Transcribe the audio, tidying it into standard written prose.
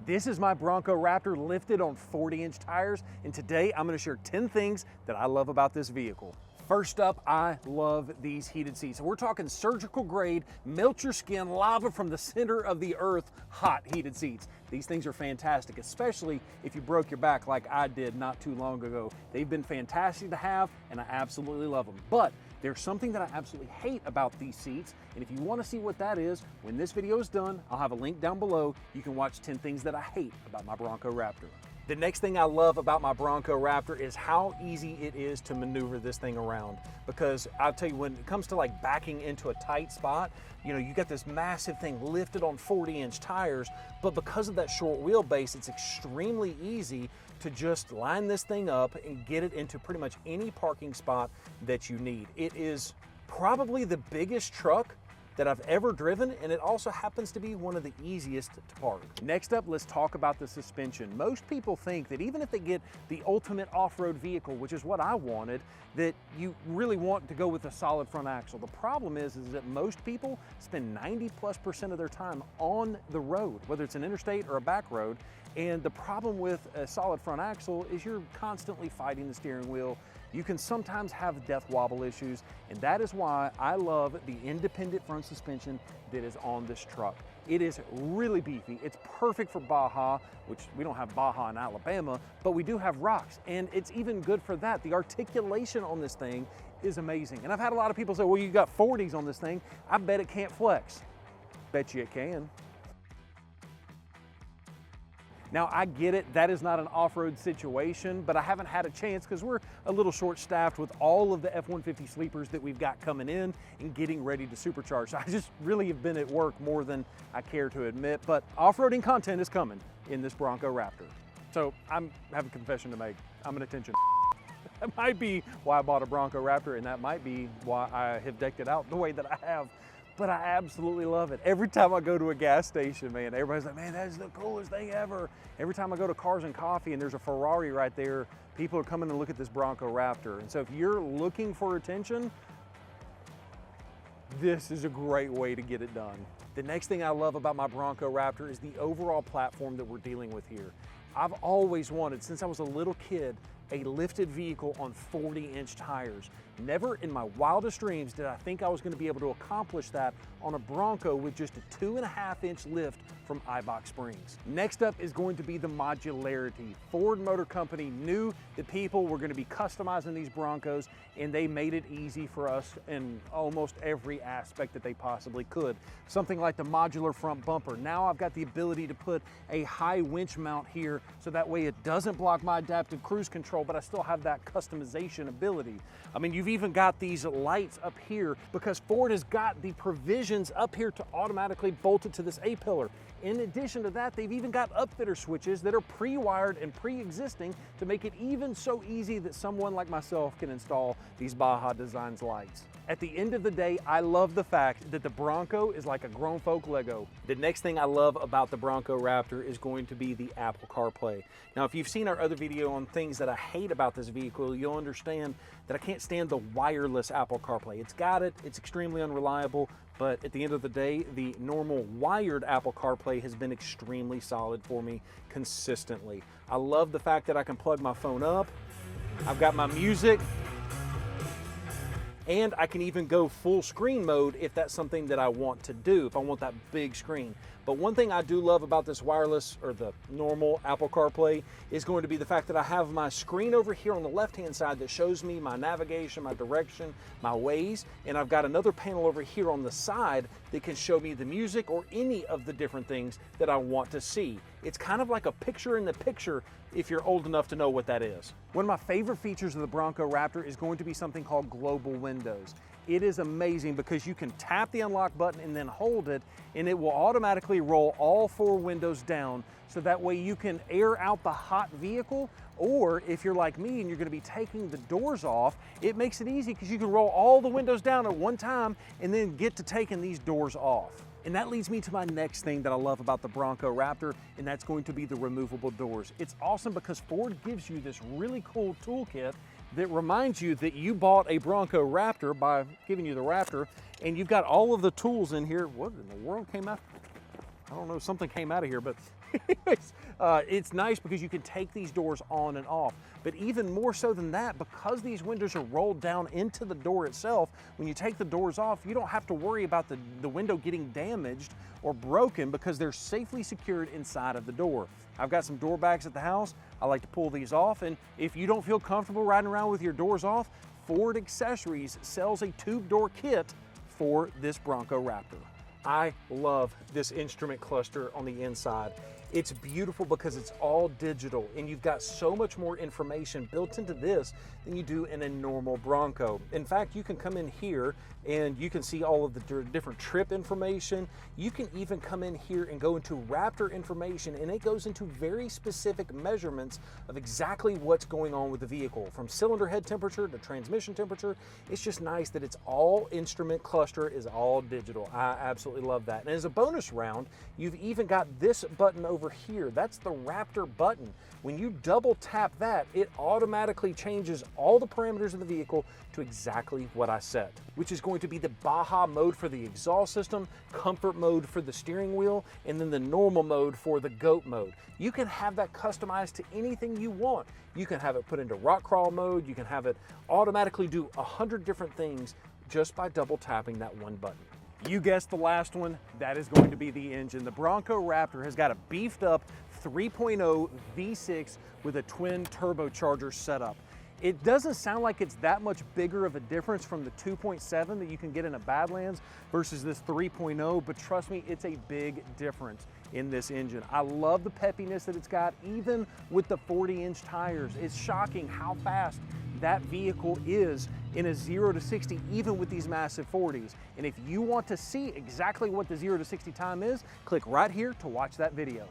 This is my Bronco Raptor lifted on 40-inch tires, and today I'm gonna share 10 things that I love about this vehicle. First up, I love these heated seats. We're talking surgical grade, melt your skin, lava from the center of the earth, hot heated seats. These things are fantastic, especially if you broke your back like I did not too long ago. They've been fantastic to have, and I absolutely love them. But there's something that I absolutely hate about these seats, and if you want to see what that is, when this video is done, I'll have a link down below. You can watch 10 things that I hate about my Bronco Raptor. The next thing I love about my Bronco Raptor is how easy it is to maneuver this thing around. Because I'll tell you, when it comes to like backing into a tight spot, you know, you got this massive thing lifted on 40-inch tires, but because of that short wheelbase, it's extremely easy to just line this thing up and get it into pretty much any parking spot that you need. It is probably the biggest truck that I've ever driven, and it also happens to be one of the easiest to park. Next up, let's talk about the suspension. Most people think that even if they get the ultimate off-road vehicle, which is what I wanted, that you really want to go with a solid front axle. The problem is that most people spend 90+% of their time on the road, whether it's an interstate or a back road, and the problem with a solid front axle is you're constantly fighting the steering wheel. You can sometimes have death wobble issues, and that is why I love the independent front suspension that is on this truck. It is really beefy. It's perfect for Baja, which we don't have Baja in Alabama, but we do have rocks, and it's even good for that. The articulation on this thing is amazing. And I've had a lot of people say, well, you got 40s on this thing. I bet it can't flex. Bet you it can. Now, I get it, that is not an off-road situation, but I haven't had a chance because we're a little short-staffed with all of the F-150 sleepers that we've got coming in and getting ready to supercharge. I just really have been at work more than I care to admit, but off-roading content is coming in this Bronco Raptor. So I have a confession to make. I'm an attention. That might be why I bought a Bronco Raptor, and that might be why I have decked it out the way that I have. But I absolutely love it. Every time I go to a gas station, man, everybody's like, man, that is the coolest thing ever. Every time I go to Cars and Coffee and there's a Ferrari right there, people are coming to look at this Bronco Raptor. And so if you're looking for attention, this is a great way to get it done. The next thing I love about my Bronco Raptor is the overall platform that we're dealing with here. I've always wanted, since I was a little kid, a lifted vehicle on 40-inch tires. Never in my wildest dreams did I think I was going to be able to accomplish that on a Bronco with just a 2.5-inch lift from Eibach Springs. Next up is going to be the modularity. Ford Motor Company knew that people were going to be customizing these Broncos, and they made it easy for us in almost every aspect that they possibly could. Something like the modular front bumper. Now I've got the ability to put a high winch mount here so that way it doesn't block my adaptive cruise control, but I still have that customization ability. I mean, you've even got these lights up here because Ford has got the provisions up here to automatically bolt it to this A-pillar. In addition to that, they've even got upfitter switches that are pre-wired and pre-existing to make it even so easy that someone like myself can install these Baja Designs lights. At the end of the day, I love the fact that the Bronco is like a grown folk Lego. The next thing I love about the Bronco Raptor is going to be the Apple CarPlay. Now, if you've seen our other video on things that I hate about this vehicle, you'll understand that I can't stand the wireless Apple CarPlay. It's got it, it's extremely unreliable, but at the end of the day, the normal wired Apple CarPlay has been extremely solid for me consistently. I love the fact that I can plug my phone up, I've got my music, and I can even go full screen mode if that's something that I want to do, if I want that big screen. But one thing I do love about this wireless or the normal Apple CarPlay is going to be the fact that I have my screen over here on the left-hand side that shows me my navigation, my direction, my ways, and I've got another panel over here on the side that can show me the music or any of the different things that I want to see. It's kind of like a picture in the picture if you're old enough to know what that is. One of my favorite features of the Bronco Raptor is going to be something called global windows. It is amazing because you can tap the unlock button and then hold it, and it will automatically roll all 4 windows down, so that way you can air out the hot vehicle, or if you're like me and you're going to be taking the doors off, it makes it easy because you can roll all the windows down at one time and then get to taking these doors off. And that leads me to my next thing that I love about the Bronco Raptor, and that's going to be the removable doors. It's awesome because Ford gives you this really cool toolkit that reminds you that you bought a Bronco Raptor by giving you the Raptor, and you've got all of the tools in here. What in the world came out? I don't know, something came out of here, but It's nice because you can take these doors on and off. But even more so than that, because these windows are rolled down into the door itself, when you take the doors off, you don't have to worry about the window getting damaged or broken because they're safely secured inside of the door. I've got some door bags at the house. I like to pull these off, and if you don't feel comfortable riding around with your doors off, Ford Accessories sells a tube door kit for this Bronco Raptor. I love this instrument cluster on the inside. It's beautiful because it's all digital and you've got so much more information built into this than you do in a normal Bronco. In fact, you can come in here and you can see all of the different trip information. You can even come in here and go into Raptor information, and it goes into very specific measurements of exactly what's going on with the vehicle, from cylinder head temperature to transmission temperature. It's just nice that it's all instrument cluster is all digital. I absolutely love that. And as a bonus round, you've even got this button over here. That's the Raptor button. When you double tap that, it automatically changes all the parameters of the vehicle to exactly what I set, which is going to be the Baja mode for the exhaust system, comfort mode for the steering wheel, and then the normal mode for the GOAT mode. You can have that customized to anything you want. You can have it put into rock crawl mode. You can have it automatically do 100 different things just by double tapping that one button. You guessed the last one, that is going to be the engine. The Bronco Raptor has got a beefed up 3.0 V6 with a twin turbocharger setup. It doesn't sound like it's that much bigger of a difference from the 2.7 that you can get in a Badlands versus this 3.0, but trust me, it's a big difference in this engine. I love the peppiness that it's got, even with the 40-inch tires. It's shocking how fast that vehicle is in a 0 to 60, even with these massive 40s. And if you want to see exactly what the 0 to 60 time is, click right here to watch that video.